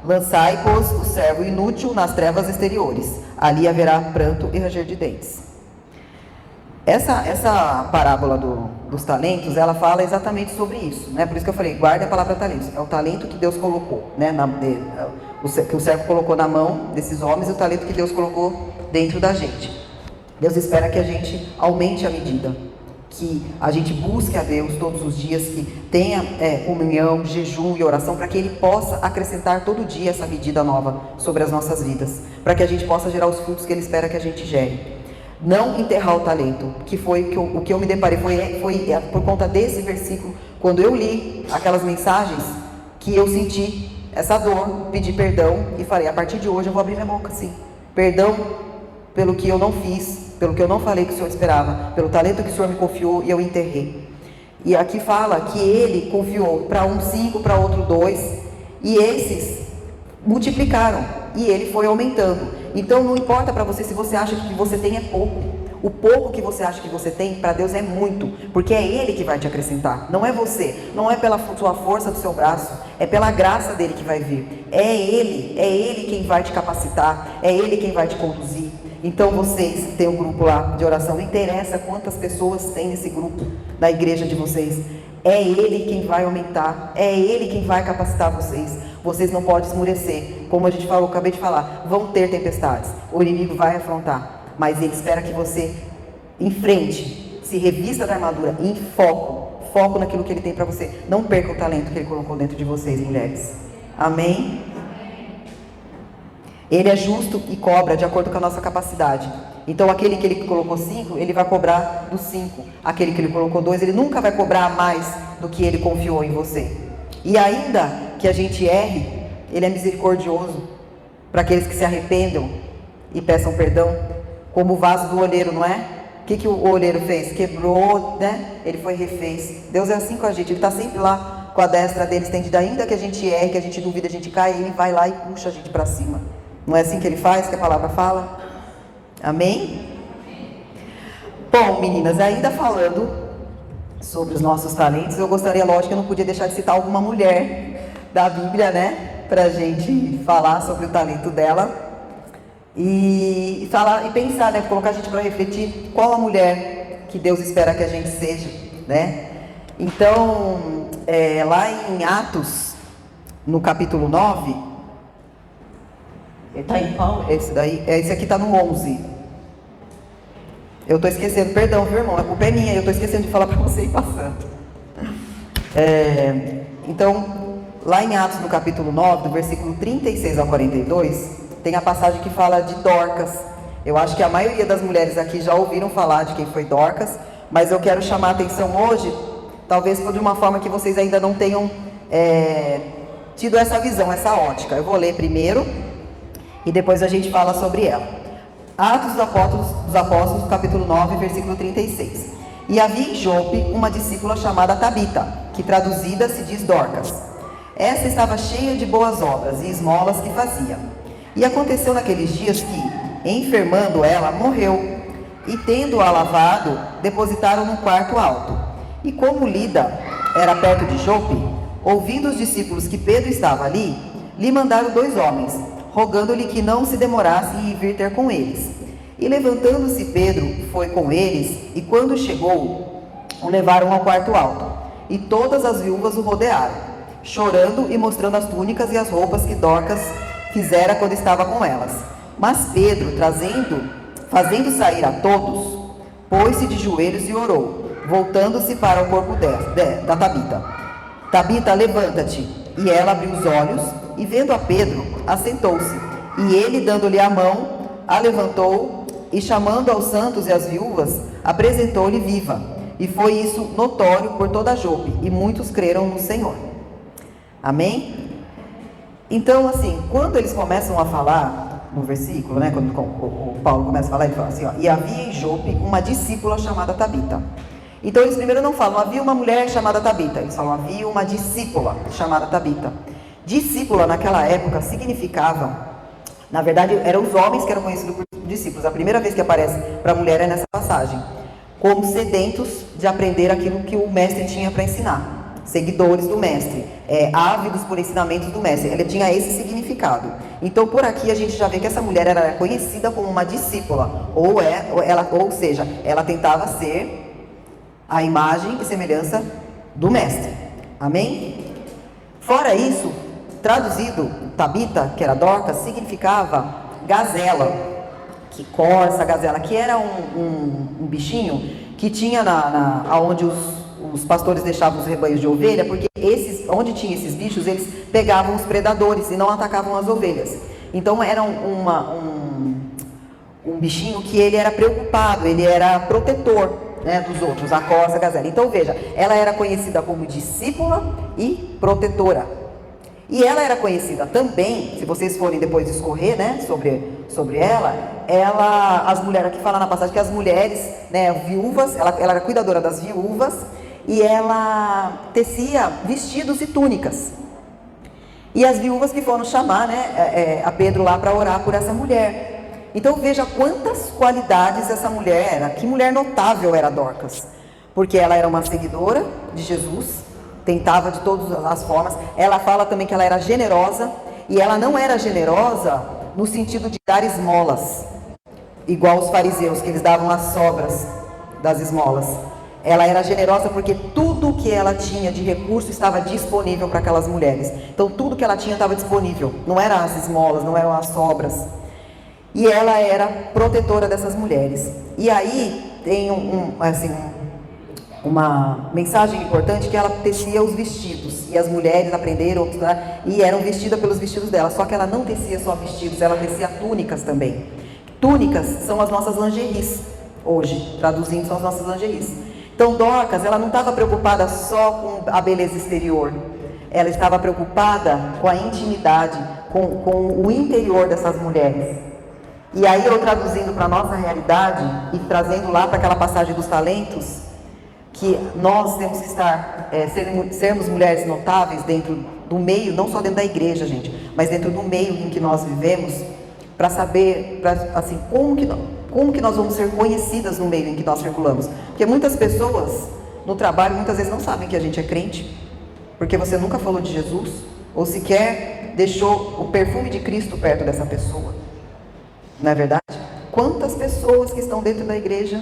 Speaker 2: Lançai, pois, o servo inútil nas trevas exteriores. Ali haverá pranto e ranger de dentes. Essa parábola dos talentos, ela fala exatamente sobre isso, né? Por isso que eu falei, guarde a palavra talentos. É o talento que Deus colocou, né? Que o servo colocou na mão desses homens, e o talento que Deus colocou dentro da gente. Deus espera que a gente aumente a medida, que a gente busque a Deus todos os dias, que tenha comunhão, jejum e oração, para que Ele possa acrescentar todo dia essa medida nova sobre as nossas vidas, para que a gente possa gerar os frutos que Ele espera que a gente gere. Não enterrar o talento, que foi o que eu me deparei, foi por conta desse versículo, quando eu li aquelas mensagens, que eu senti essa dor, pedi perdão e falei: a partir de hoje eu vou abrir minha boca assim, perdão pelo que eu não fiz, pelo que eu não falei que o Senhor esperava, pelo talento que o Senhor me confiou e eu enterrei. E aqui fala que Ele confiou para um 5, para outro 2, e esses multiplicaram, e Ele foi aumentando. Então não importa para você se você acha que você tem é pouco. O pouco que você acha que você tem, para Deus é muito, porque é Ele que vai te acrescentar, não é você, não é pela sua força do seu braço, é pela graça dEle que vai vir. É Ele quem vai te capacitar, é Ele quem vai te conduzir. Então vocês têm um grupo lá de oração, não interessa quantas pessoas tem nesse grupo da igreja de vocês, é Ele quem vai aumentar, é Ele quem vai capacitar vocês. Vocês não podem esmurecer, como a gente falou, acabei de falar, vão ter tempestades, o inimigo vai afrontar, mas Ele espera que você enfrente, se revista da armadura, em foco naquilo que Ele tem para você. Não perca o talento que Ele colocou dentro de vocês, mulheres. Amém? Ele é justo e cobra de acordo com a nossa capacidade. Então aquele que Ele colocou 5, Ele vai cobrar dos 5. Aquele que Ele colocou 2, Ele nunca vai cobrar mais do que Ele confiou em você. E ainda que a gente erre, Ele é misericordioso para aqueles que se arrependam e peçam perdão, como o vaso do olheiro, não é? O que o olheiro fez? Quebrou, né? Ele foi refez. Deus é assim com a gente, Ele está sempre lá com a destra dele estendida, ainda que a gente erre, que a gente duvida, a gente cai, Ele vai lá e puxa a gente para cima. Não é assim que Ele faz, que a palavra fala? Amém? Bom, meninas, ainda falando sobre os nossos talentos, eu gostaria, lógico, que eu não podia deixar de citar alguma mulher da Bíblia, né, pra gente falar sobre o talento dela e falar e pensar, né, colocar a gente para refletir qual a mulher que Deus espera que a gente seja, né? Então, lá em Atos, no capítulo 9, tá em qual? Esse aqui tá no 11. Eu estou esquecendo, perdão, viu, irmão? A culpa é minha, eu estou esquecendo de falar para você e passando. Então, lá em Atos, no capítulo 9, do versículo 36 ao 42, tem a passagem que fala de Dorcas. Eu acho que a maioria das mulheres aqui já ouviram falar de quem foi Dorcas, mas eu quero chamar a atenção hoje, talvez de uma forma que vocês ainda não tenham tido essa visão, essa ótica. Eu vou ler primeiro e depois a gente fala sobre ela. Atos dos Apóstolos, capítulo 9, versículo 36. E havia em Jope uma discípula chamada Tabita, que traduzida se diz Dorcas. Essa estava cheia de boas obras e esmolas que fazia. E aconteceu naqueles dias que, enfermando ela, morreu. E tendo-a lavado, depositaram num quarto alto. E como Lida era perto de Jope, ouvindo os discípulos que Pedro estava ali, lhe mandaram 2 homens, rogando-lhe que não se demorasse em vir ter com eles. E levantando-se Pedro, foi com eles, e quando chegou, o levaram ao quarto alto. E todas as viúvas o rodearam, chorando e mostrando as túnicas e as roupas que Dorcas fizera quando estava com elas. Mas Pedro, fazendo sair a todos, pôs-se de joelhos e orou, voltando-se para o corpo da Tabita. Tabita, levanta-te. E ela abriu os olhos, e vendo a Pedro, assentou-se. E ele, dando-lhe a mão, a levantou, e chamando aos santos e às viúvas, apresentou-lhe viva. E foi isso notório por toda Jope, e muitos creram no Senhor. Amém? Então, assim, quando eles começam a falar, no versículo, né, quando o Paulo começa a falar, ele fala assim, ó, e havia em Jope uma discípula chamada Tabita. Então, eles primeiro não falam, havia uma mulher chamada Tabita, eles falam, havia uma discípula chamada Tabita. Discípula, naquela época, significava, na verdade, eram os homens que eram conhecidos por discípulos. A primeira vez que aparece para a mulher é nessa passagem, como sedentos de aprender aquilo que o mestre tinha para ensinar, seguidores do mestre, ávidos por ensinamentos do mestre. Ela tinha esse significado. Então, por aqui a gente já vê que essa mulher era conhecida como uma discípula, ou seja, ela tentava ser a imagem e semelhança do mestre. Amém? Fora isso, traduzido, Tabita, que era Dorcas, significava gazela, que corça, gazela, que era um bichinho que tinha onde os pastores deixavam os rebanhos de ovelha, porque onde tinha esses bichos, eles pegavam os predadores e não atacavam as ovelhas. Então era um bichinho que ele era preocupado, ele era protetor, né, dos outros, a corça, a gazela. Então veja, ela era conhecida como discípula e protetora. E ela era conhecida também, se vocês forem depois discorrer, né, sobre ela, as mulheres, aqui fala na passagem que as mulheres, né, viúvas, ela era cuidadora das viúvas, e ela tecia vestidos e túnicas. E as viúvas que foram chamar, né, a Pedro lá para orar por essa mulher. Então veja quantas qualidades essa mulher era, que mulher notável era Dorcas, porque ela era uma seguidora de Jesus, tentava de todas as formas. Ela fala também que ela era generosa, e ela não era generosa no sentido de dar esmolas, igual os fariseus, que eles davam as sobras das esmolas. Ela era generosa porque tudo que ela tinha de recurso estava disponível para aquelas mulheres. Então tudo que ela tinha estava disponível, não eram as esmolas, não eram as sobras. E ela era protetora dessas mulheres. E aí tem uma mensagem importante, que ela tecia os vestidos, e as mulheres aprenderam, né, e eram vestidas pelos vestidos dela. Só que ela não tecia só vestidos, ela tecia túnicas também. Túnicas são as nossas lingeries, hoje, traduzindo, são as nossas lingeries. Então Dorcas, ela não estava preocupada só com a beleza exterior, ela estava preocupada com a intimidade, com o interior dessas mulheres. E aí eu traduzindo para a nossa realidade, e trazendo lá para aquela passagem dos talentos, que nós temos que sermos mulheres notáveis dentro do meio, não só dentro da igreja, gente, mas dentro do meio em que nós vivemos, para saber, assim, como que nós vamos ser conhecidas no meio em que nós circulamos. Porque muitas pessoas no trabalho, muitas vezes não sabem que a gente é crente, porque você nunca falou de Jesus, ou sequer deixou o perfume de Cristo perto dessa pessoa. Não é verdade? Quantas pessoas que estão dentro da igreja,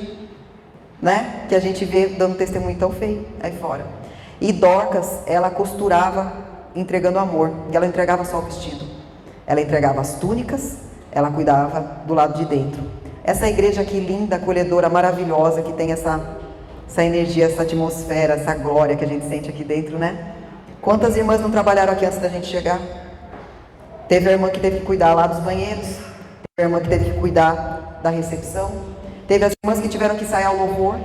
Speaker 2: né, que a gente vê dando testemunho tão feio aí fora. E Dorcas, ela costurava entregando amor, e ela entregava só o vestido, ela entregava as túnicas, ela cuidava do lado de dentro. Essa igreja aqui linda, acolhedora, maravilhosa, que tem essa energia, essa atmosfera, essa glória que a gente sente aqui dentro, né? Quantas irmãs não trabalharam aqui antes da gente chegar? Teve a irmã que teve que cuidar lá dos banheiros, teve a irmã que teve que cuidar da recepção, teve as irmãs que tiveram que ensaiar o louvor.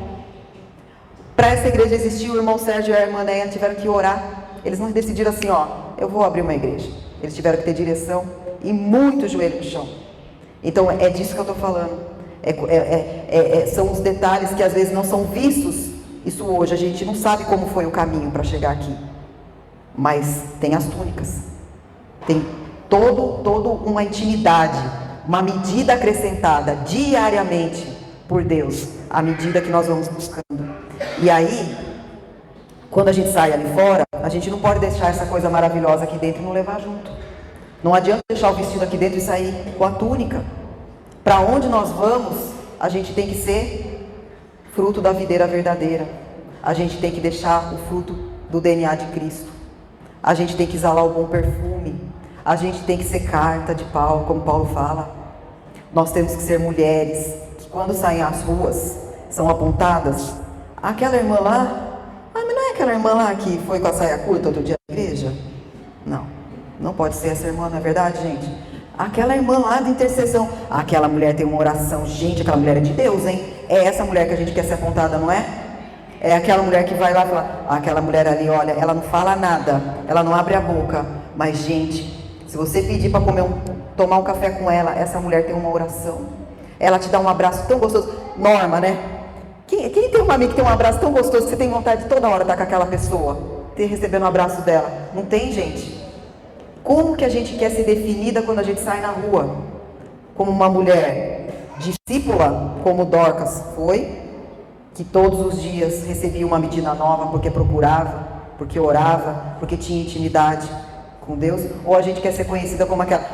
Speaker 2: Para essa igreja existir, o irmão Sérgio e a irmã Neia tiveram que orar. Eles não decidiram assim, ó, eu vou abrir uma igreja. Eles tiveram que ter direção e muito joelho no chão. Então é disso que eu estou falando. São os detalhes que às vezes não são vistos. Isso hoje, a gente não sabe como foi o caminho para chegar aqui. Mas tem as túnicas. Tem toda uma intimidade, uma medida acrescentada diariamente por Deus, à medida que nós vamos buscando. E aí, quando a gente sai ali fora, a gente não pode deixar essa coisa maravilhosa aqui dentro e não levar junto. Não adianta deixar o vestido aqui dentro e sair com a túnica. Para onde nós vamos, a gente tem que ser fruto da videira verdadeira. A gente tem que deixar o fruto do DNA de Cristo. A gente tem que exalar o bom perfume. A gente tem que ser carta de Paulo, como Paulo fala. Nós temos que ser mulheres que quando saem às ruas, são apontadas. Aquela irmã lá, mas não é aquela irmã lá que foi com a saia curta outro dia na igreja? Não pode ser essa irmã, não é verdade, gente? Aquela irmã lá de intercessão, aquela mulher tem uma oração, gente, aquela mulher é de Deus, hein? É essa mulher que a gente quer ser apontada, não é? É aquela mulher que vai lá e fala, aquela mulher ali, olha, ela não fala nada, ela não abre a boca, mas gente, se você pedir para tomar um café com ela, essa mulher tem uma oração, ela te dá um abraço tão gostoso. Norma, né? Quem tem uma amiga que tem um abraço tão gostoso que você tem vontade de toda hora estar com aquela pessoa, recebendo um abraço dela? Não tem, gente? Como que a gente quer ser definida quando a gente sai na rua? Como uma mulher discípula, como Dorcas foi, que todos os dias recebia uma medida nova porque procurava, porque orava, porque tinha intimidade com Deus? Ou a gente quer ser conhecida como aquela,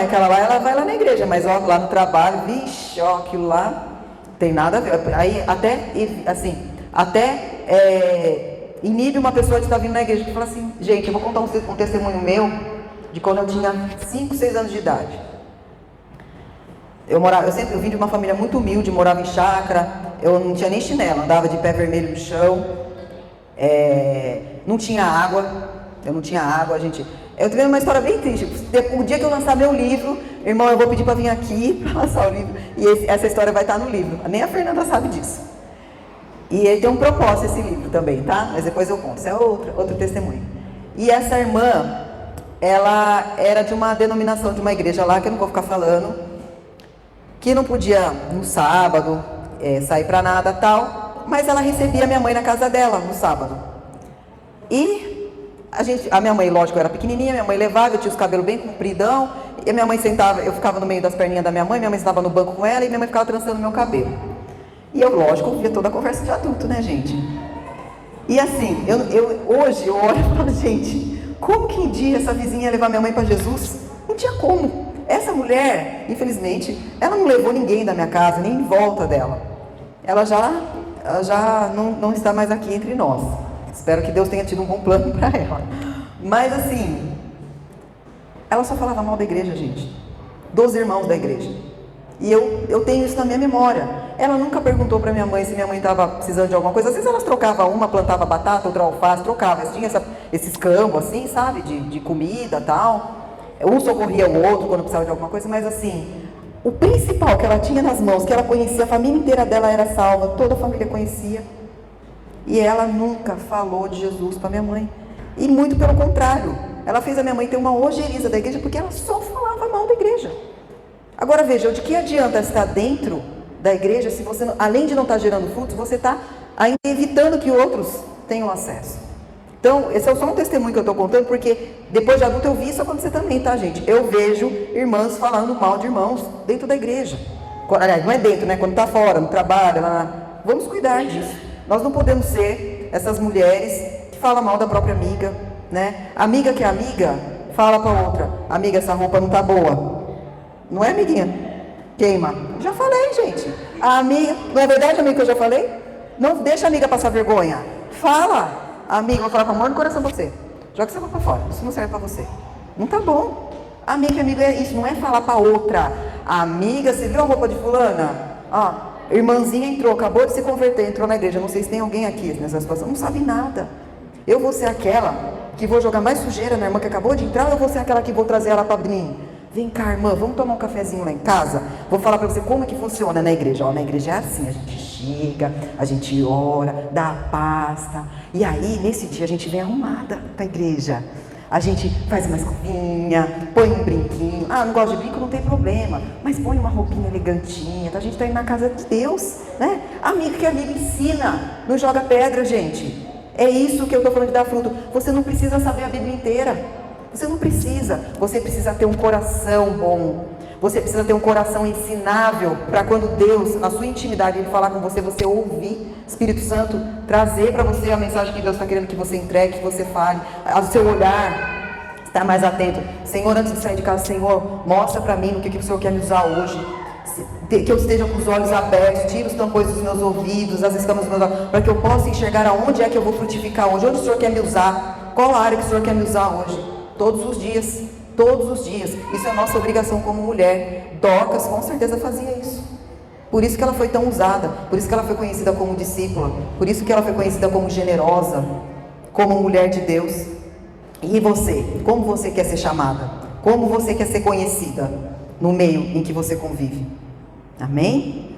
Speaker 2: aquela lá, ela vai lá na igreja, mas ó, lá no trabalho, vixe, ó, aquilo lá tem nada a ver. Aí até inibe uma pessoa de estar vindo na igreja, que fala assim, gente, eu vou contar um testemunho meu, de quando eu tinha 5, 6 anos de idade. Eu vim de uma família muito humilde, morava em chácara, eu não tinha nem chinelo, andava de pé vermelho no chão, não tinha água, gente. Eu tenho uma história bem triste. O dia que eu lançar meu livro, irmão, eu vou pedir para vir aqui para lançar o livro, e essa história vai estar no livro. Nem a Fernanda sabe disso. E ele tem um propósito esse livro também, tá? Mas depois eu conto, isso é outro testemunho. E essa irmã, ela era de uma denominação, de uma igreja lá, que eu não vou ficar falando, que não podia no sábado sair para nada tal, mas ela recebia minha mãe na casa dela no sábado. E a minha mãe, lógico, era pequenininha, minha mãe levava, eu tinha os cabelos bem compridão, e a minha mãe sentava, eu ficava no meio das perninhas da minha mãe sentava no banco com ela, e minha mãe ficava trançando meu cabelo. E eu, lógico, ouvia toda a conversa de adulto, né, gente? E assim, hoje eu olho e falo, gente, como que um dia essa vizinha ia levar minha mãe para Jesus? Não tinha como. Essa mulher, infelizmente, ela não levou ninguém da minha casa, nem em volta dela. Ela já não está mais aqui entre nós. Espero que Deus tenha tido um bom plano para ela. Mas assim, ela só falava mal da igreja, gente. Dos irmãos da igreja. E eu tenho isso na minha memória. Ela nunca perguntou para minha mãe se minha mãe estava precisando de alguma coisa. Às vezes elas trocavam, uma plantava batata, outra alface, trocava. Tinha esses cambos assim, sabe, de comida e tal. Um socorria o outro quando precisava de alguma coisa, mas assim, o principal que ela tinha nas mãos, que ela conhecia, a família inteira dela era salva, toda a família conhecia. E ela nunca falou de Jesus para minha mãe. E muito pelo contrário, ela fez a minha mãe ter uma ojeriza da igreja, porque ela só falava mal da igreja. Agora veja, de que adianta estar dentro da igreja se você, além de não estar gerando frutos, você está ainda evitando que outros tenham acesso. Então, esse é só um testemunho que eu estou contando, porque depois de adulto eu vi isso acontecer também, tá, gente? Eu vejo irmãs falando mal de irmãos dentro da igreja. Aliás, não é dentro, né? Quando está fora, no trabalho, vamos cuidar disso. Nós não podemos ser essas mulheres que falam mal da própria amiga, né? Amiga que é amiga, fala para outra, amiga, essa roupa não tá boa. Não é, amiguinha? Queima. Já falei, gente. A amiga, não é verdade, amiga, que eu já falei? Não deixa a amiga passar vergonha. Fala. Amiga, eu vou falar com amor no coração você. Joga essa roupa fora, isso não serve para você. Não tá bom. Amiga, é isso, não é falar para outra. Amiga, você viu a roupa de fulana? Ó, irmãzinha entrou, acabou de se converter, entrou na igreja. Não sei se tem alguém aqui nessa situação, não sabe nada. Eu vou ser aquela que vou jogar mais sujeira na irmã que acabou de entrar, ou eu vou ser aquela que vou trazer ela para mim? Vem cá, irmã, vamos tomar um cafezinho lá em casa? Vou falar para você como é que funciona na igreja. Ó, na igreja é assim, a gente chega, a gente ora, dá a pasta, e aí, nesse dia, a gente vem arrumada para a igreja. A gente faz uma escovinha, põe um brinquinho. Não gosto de brinco, não tem problema, mas põe uma roupinha elegantinha, a gente está indo na casa de Deus, né? Amigo que amigo ensina, não joga pedra, gente. É isso que eu estou falando de dar fruto. Você não precisa saber a Bíblia inteira. Você não precisa, você precisa ter um coração bom, você precisa ter um coração ensinável, para quando Deus, na sua intimidade, Ele falar com você, você ouvir, Espírito Santo, trazer para você a mensagem que Deus está querendo que você entregue, que você fale, o seu olhar estar mais atento. Senhor, antes de sair de casa, Senhor, mostra para mim o que o Senhor quer me usar hoje. Que eu esteja com os olhos abertos, tira os tampões dos meus ouvidos, as escamas dos meus olhos, para que eu possa enxergar aonde é que eu vou frutificar hoje, onde o Senhor quer me usar, qual a área que o Senhor quer me usar hoje. Todos os dias, todos os dias. Isso é nossa obrigação como mulher. Dorcas com certeza fazia isso. Por isso que ela foi tão usada, por isso que ela foi conhecida como discípula, por isso que ela foi conhecida como generosa, como mulher de Deus. E você? Como você quer ser chamada? Como você quer ser conhecida no meio em que você convive? Amém?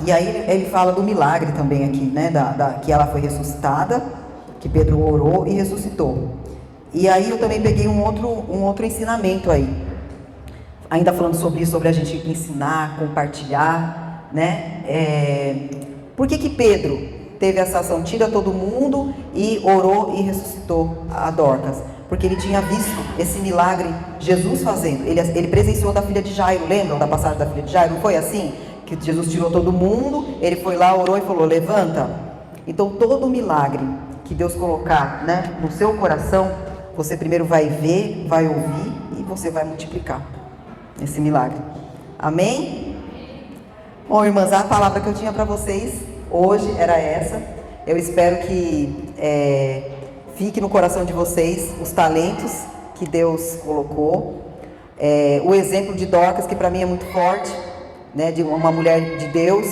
Speaker 2: E aí ele fala do milagre também aqui, né? Que ela foi ressuscitada, que Pedro orou e ressuscitou. E aí eu também peguei um outro ensinamento aí. Ainda falando sobre isso, sobre a gente ensinar, compartilhar, né? Por que Pedro teve essa ação? Tira todo mundo e orou e ressuscitou a Dorcas. Porque ele tinha visto esse milagre Jesus fazendo. Ele presenciou da filha de Jairo, lembram da passagem da filha de Jairo? Não foi assim? Que Jesus tirou todo mundo, ele foi lá, orou e falou, levanta. Então todo milagre que Deus colocar, né, no seu coração, você primeiro vai ver, vai ouvir e você vai multiplicar esse milagre. Amém? Bom, irmãs, a palavra que eu tinha para vocês hoje era essa. Eu espero que fique no coração de vocês os talentos que Deus colocou. O exemplo de Dorcas, que para mim é muito forte, né, de uma mulher de Deus,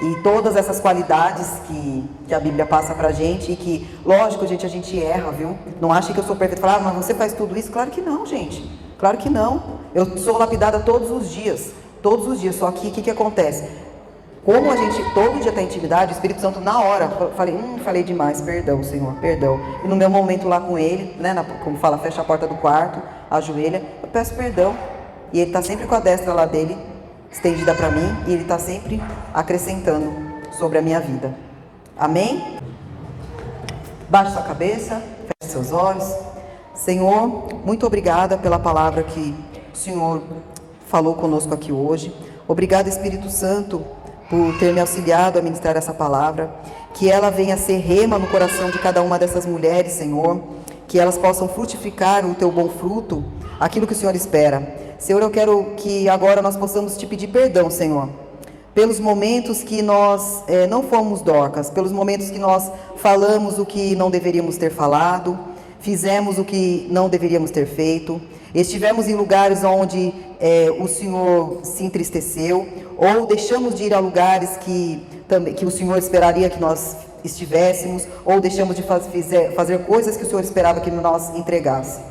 Speaker 2: e todas essas qualidades que a Bíblia passa pra gente, e que, lógico, gente, a gente erra, viu? Não acha que eu sou perfeita. Fala, mas você faz tudo isso? Claro que não, gente. Claro que não. Eu sou lapidada todos os dias. Todos os dias. Só que o que acontece? Como a gente todo dia tem intimidade, o Espírito Santo na hora, falei demais, perdão, Senhor, perdão. E no meu momento lá com Ele, né, como fala, fecha a porta do quarto, ajoelha, eu peço perdão. E Ele está sempre com a destra lá dele, estendida para mim, e Ele está sempre acrescentando sobre a minha vida. Amém? Baixe sua cabeça, feche seus olhos. Senhor, muito obrigada pela palavra que o Senhor falou conosco aqui hoje. Obrigado, Espírito Santo, por ter me auxiliado a ministrar essa palavra. Que ela venha ser rema no coração de cada uma dessas mulheres, Senhor. Que elas possam frutificar o teu bom fruto, aquilo que o Senhor espera. Senhor, eu quero que agora nós possamos te pedir perdão, Senhor, pelos momentos que nós não fomos Dorcas, pelos momentos que nós falamos o que não deveríamos ter falado, fizemos o que não deveríamos ter feito, estivemos em lugares onde o Senhor se entristeceu, ou deixamos de ir a lugares que o Senhor esperaria que nós estivéssemos, ou deixamos de fazer coisas que o Senhor esperava que nós entregássemos.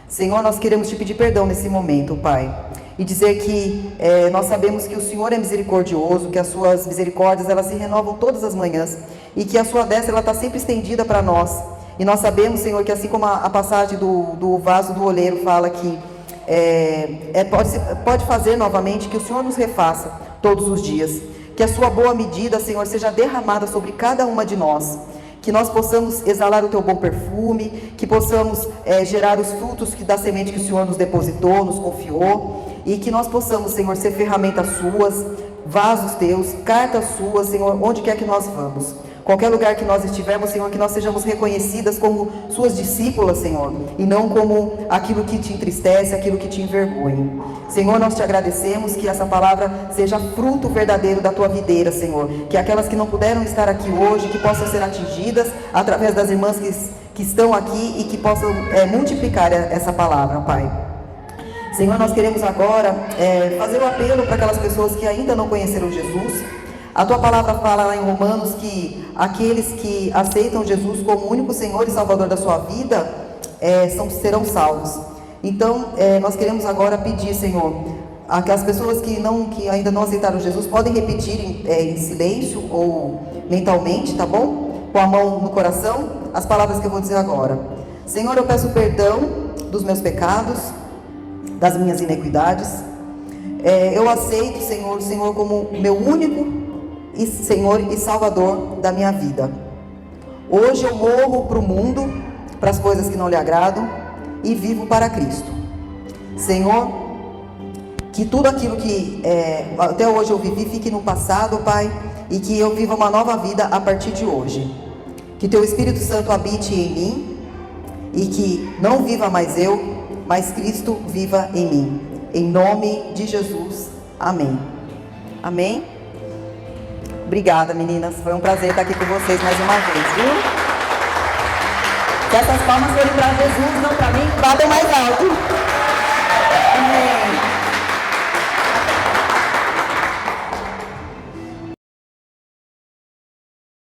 Speaker 2: Senhor, nós queremos te pedir perdão nesse momento, Pai, e dizer que nós sabemos que o Senhor é misericordioso, que as suas misericórdias elas se renovam todas as manhãs, e que a sua destra ela está sempre estendida para nós. E nós sabemos, Senhor, que assim como a passagem do vaso do oleiro fala que pode fazer novamente, que o Senhor nos refaça todos os dias, que a sua boa medida, Senhor, seja derramada sobre cada uma de nós, que nós possamos exalar o teu bom perfume, que possamos gerar os frutos da semente que o Senhor nos depositou, nos confiou, e que nós possamos, Senhor, ser ferramentas suas, vasos teus, cartas suas, Senhor, onde quer que nós vamos. Qualquer lugar que nós estivermos, Senhor, que nós sejamos reconhecidas como suas discípulas, Senhor, e não como aquilo que te entristece, aquilo que te envergonha. Senhor, nós te agradecemos, que essa palavra seja fruto verdadeiro da tua videira, Senhor, que aquelas que não puderam estar aqui hoje, que possam ser atingidas através das irmãs que estão aqui, e que possam multiplicar essa palavra, Pai. Senhor, nós queremos agora fazer um apelo para aquelas pessoas que ainda não conheceram Jesus. A tua palavra fala lá em Romanos que aqueles que aceitam Jesus como único Senhor e Salvador da sua vida serão salvos. Então, nós queremos agora pedir, Senhor, aquelas pessoas que ainda não aceitaram Jesus, podem repetir em silêncio ou mentalmente, tá bom? Com a mão no coração, as palavras que eu vou dizer agora. Senhor, eu peço perdão dos meus pecados, das minhas iniquidades. Eu aceito, Senhor, o Senhor como meu único Senhor e Salvador da minha vida. Hoje eu morro para o mundo, para as coisas que não lhe agradam, e vivo para Cristo. Senhor, que tudo aquilo que até hoje eu vivi fique no passado, Pai, e que eu viva uma nova vida a partir de hoje. Que Teu Espírito Santo habite em mim e que não viva mais eu, mas Cristo viva em mim. Em nome de Jesus. Amém. Amém? Obrigada, meninas. Foi um prazer estar aqui com vocês mais uma vez, viu? Se essas palmas forem para Jesus, não para mim, batam mais alto.